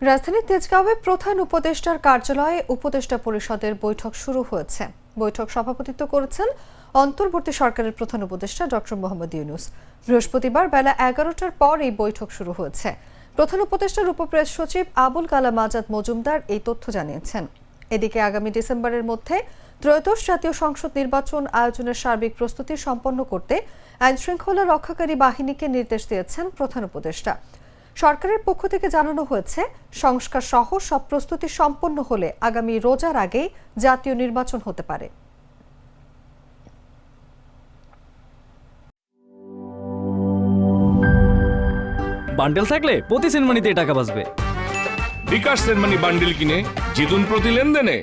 রাজধানীর তেজগাঁওয়ে প্রধান উপদেষ্টার কার্যালয়ে উপদেষ্টা পরিষদের বৈঠক শুরু হয়েছে। বৈঠক সভাপতিত্ব করেছেন অন্তর্বর্তী সরকারের প্রধান উপদেষ্টা ডক্টর মোহাম্মদ ইউনূস। বৃহস্পতিবার বেলা 11টার পর এই বৈঠক শুরু হয়েছে। প্রধান উপদেষ্টার উপপ্রেস সচিব আবুল কালাম আজাদ মজুমদার এই তথ্য জানিয়েছেন। এদিকে আগামী ডিসেম্বরের মধ্যে ত্রয়োদশ জাতীয় সংসদ নির্বাচন আয়োজনের সার্বিক প্রস্তুতি সম্পন্ন করতে আইনশৃঙ্খলা রক্ষাকারী বাহিনীকে নির্দেশ দিয়েছেন প্রধান উপদেষ্টা। সরকারের পক্ষ থেকে জানানো হয়েছে, সংস্কার সহ সব প্রস্তুতি সম্পন্ন হলে আগামী রোজার আগেই জাতীয় নির্বাচন হতে পারে। বান্ডেল থাকলে প্রতি সেনমানিতে টাকা বাঁচবে। বিকাশ সেনমানি বান্ডেল কিনে জিতুন প্রতি লেনদেনে।